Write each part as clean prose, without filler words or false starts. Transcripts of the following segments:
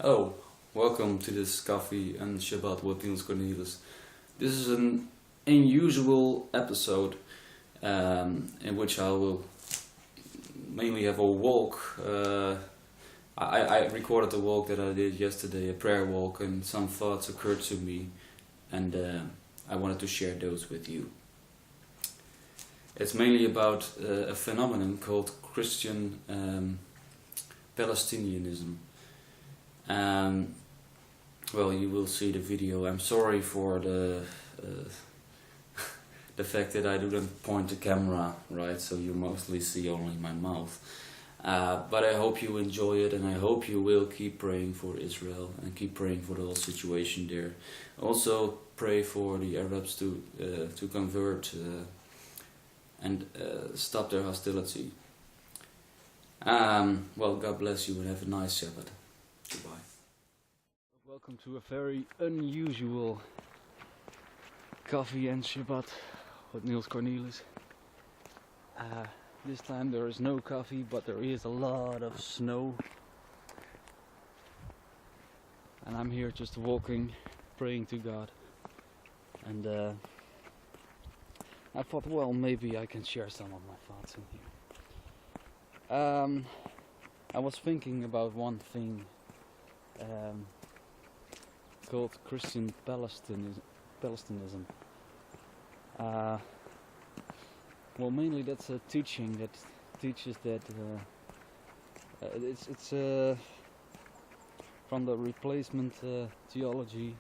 Oh, welcome to this Coffee and Shabbat with Niels Cornelis. This is an unusual episode in which I will mainly have a walk. I recorded the walk that I did yesterday, a prayer walk, and some thoughts occurred to me, and I wanted to share those with you. It's mainly about a phenomenon called Christian Palestinianism. Well, you will see the video. I'm sorry for the the fact that I didn't point the camera right, so you mostly see only my mouth. But I hope you enjoy it, and I hope you will keep praying for Israel and keep praying for the whole situation there. Also, pray for the Arabs to convert and stop their hostility. Well, God bless you and have a nice Shabbat. Goodbye. Welcome to a very unusual Coffee and Shabbat with Niels Cornelis. This time there is no coffee, but there is a lot of snow. And I'm here just walking, praying to God. And I thought, well, maybe I can share some of my thoughts in here. I was thinking about one thing called Christian Palestinianism. Well, mainly that's a teaching that teaches that it's from the replacement theology,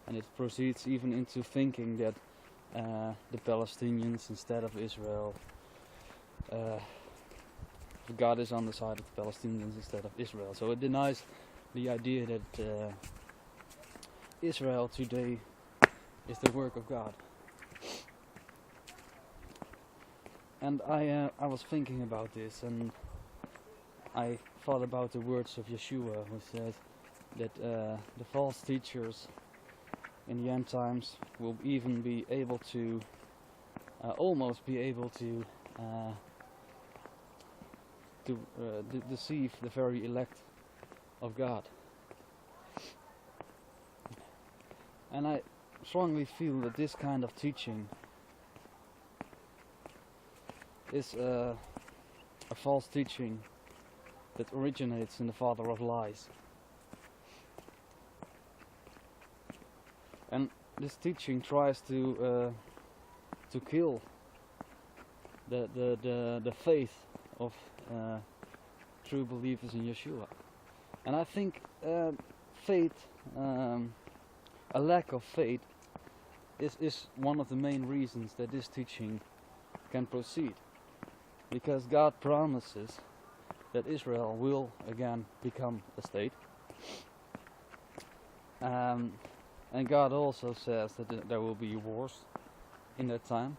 and it proceeds even into thinking that the Palestinians instead of Israel, God is on the side of the Palestinians instead of Israel. So it denies the idea that Israel today is the work of God. And I was thinking about this, and I thought about the words of Yeshua, who says that the false teachers in the end times will even be able to, almost be able to deceive the very elect of God. And I strongly feel that this kind of teaching is a false teaching that originates in the father of lies. And this teaching tries to kill the faith of true believers in Yeshua. And I think faith, a lack of faith, is one of the main reasons that this teaching can proceed. Because God promises that Israel will again become a state. And God also says that there will be wars in that time.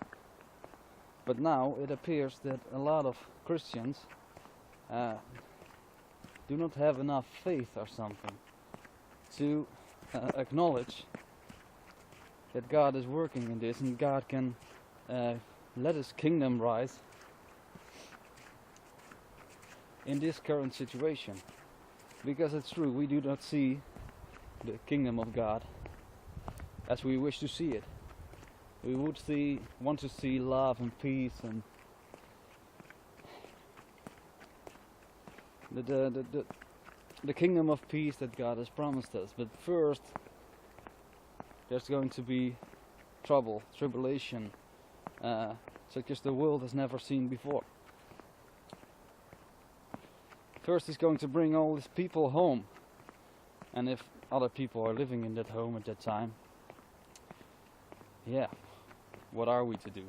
But now it appears that a lot of Christians do not have enough faith or something to acknowledge that God is working in this, and God can let His kingdom rise in this current situation. Because it's true, we do not see the kingdom of God as we wish to see it. We would want to see love and peace and the kingdom of peace that God has promised us. But first, there's going to be trouble, tribulation, such as the world has never seen before. First, He's going to bring all His people home, and if other people are living in that home at that time, yeah, what are we to do?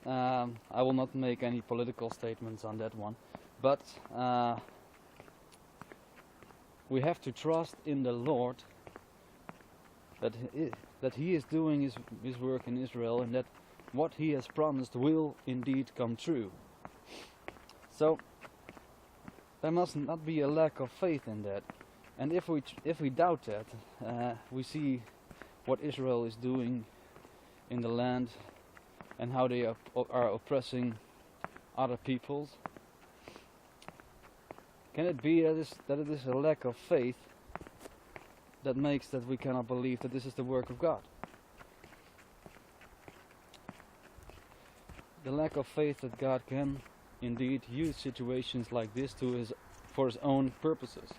I will not make any political statements on that one, but we have to trust in the Lord that He is doing His work in Israel, and that what He has promised will indeed come true. So there must not be a lack of faith in that. And if we doubt that, we see what Israel is doing in the land and how they are oppressing other peoples. Can it be that it is a lack of faith that makes that we cannot believe that this is the work of God? The lack of faith that God can indeed use situations like this for His own purposes.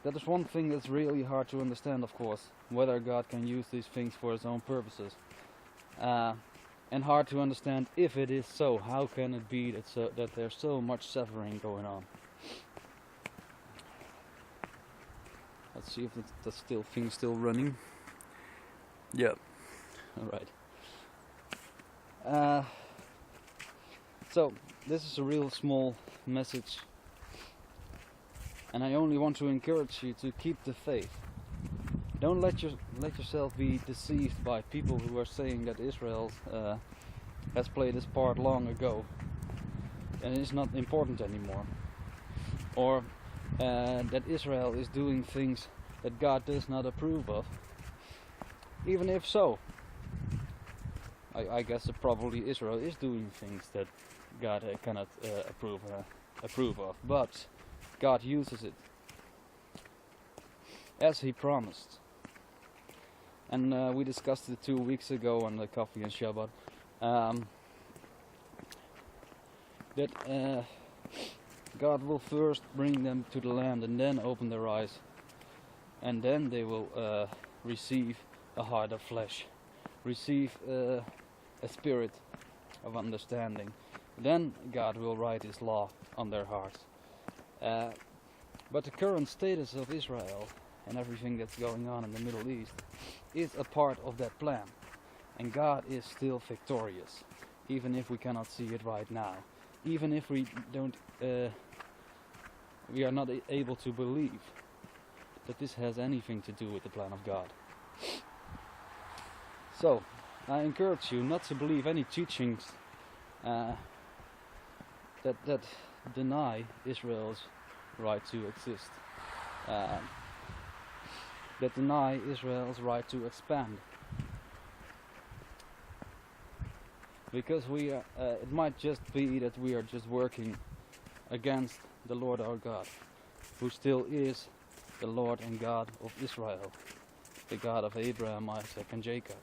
That is one thing that's really hard to understand, of course, whether God can use these things for His own purposes. And hard to understand if it is so. How can it be that there's so much suffering going on? Let's see if the thing's still running. Yeah. Alright. So, this is a real small message. And I only want to encourage you to keep the faith. Don't let yourself be deceived by people who are saying that Israel has played its part long ago and is not important anymore, or that Israel is doing things that God does not approve of. Even if so, I guess probably Israel is doing things that God cannot approve of, but God uses it as He promised. And we discussed it 2 weeks ago on the Coffee and Shabbat, that God will first bring them to the land and then open their eyes, and then they will receive a heart of flesh, receive a spirit of understanding. Then God will write His law on their hearts. But the current status of Israel and everything that's going on in the Middle East is a part of that plan, and God is still victorious, even if we cannot see it right now, even if we are not able to believe that this has anything to do with the plan of God. So I encourage you not to believe any teachings that deny Israel's right to exist, that deny Israel's right to expand. Because it might just be that we are just working against the Lord our God, who still is the Lord and God of Israel, the God of Abraham, Isaac and Jacob.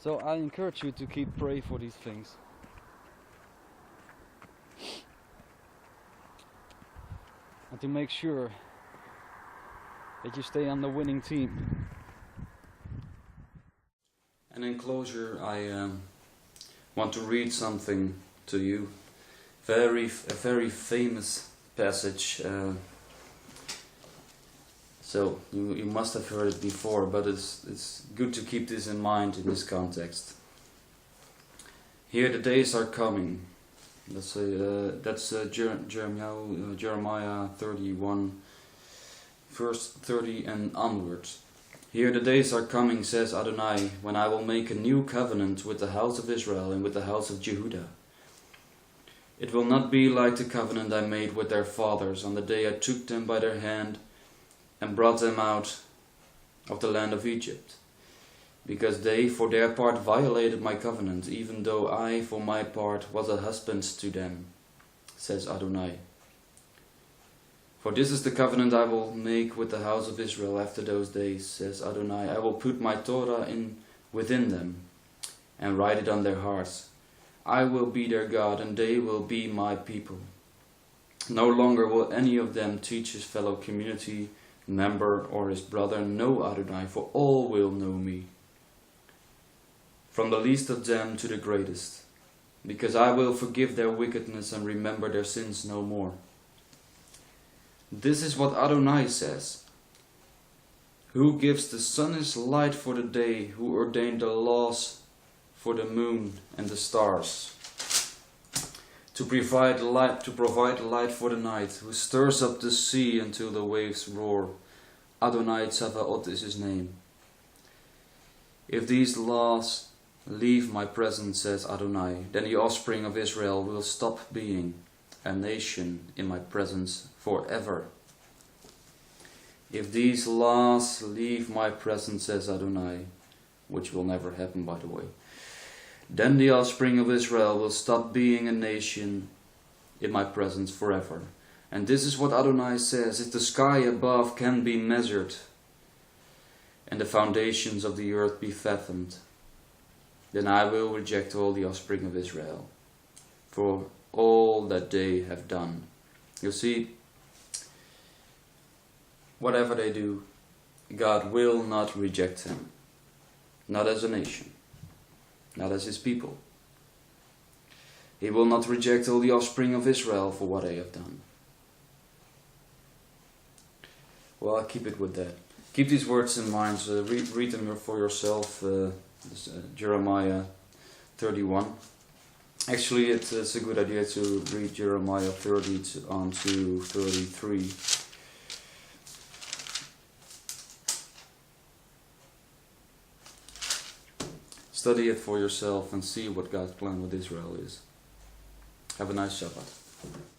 So I encourage you to keep praying for these things. And to make sure that you stay on the winning team. And in closure, I want to read something to you. A very famous passage. So you must have heard it before, but it's good to keep this in mind in this context. Here the days are coming. That's Jeremiah 31, verse 30 and onwards. Here the days are coming, says Adonai, when I will make a new covenant with the house of Israel and with the house of Jehudah. It will not be like the covenant I made with their fathers on the day I took them by their hand and brought them out of the land of Egypt, because they for their part violated my covenant, even though I for my part was a husband to them, says Adonai. For this is the covenant I will make with the house of Israel after those days, says Adonai. I will put my Torah within them and write it on their hearts. I will be their God and they will be my people. No longer will any of them teach his fellow community member or his brother, know Adonai, for all will know me, from the least of them to the greatest, because I will forgive their wickedness and remember their sins no more. This is what Adonai says, who gives the sun his light for the day, who ordained the laws for the moon and the stars, to provide light for the night, who stirs up the sea until the waves roar. Adonai Tzavaot is his name. If these laws leave my presence, says Adonai, then the offspring of Israel will stop being a nation in my presence forever. If these laws leave my presence, says Adonai, which will never happen, by the way. Then the offspring of Israel will stop being a nation in my presence forever. And this is what Adonai says: if the sky above can be measured, and the foundations of the earth be fathomed, then I will reject all the offspring of Israel for all that they have done. You see, whatever they do, God will not reject them. Not as a nation, not as his people. He will not reject all the offspring of Israel for what they have done. Well, I'll keep it with that. Keep these words in mind. Read them for yourself. Jeremiah 31. Actually, it's a good idea to read Jeremiah 30 on to 33. Study it for yourself and see what God's plan with Israel is. Have a nice Shabbat.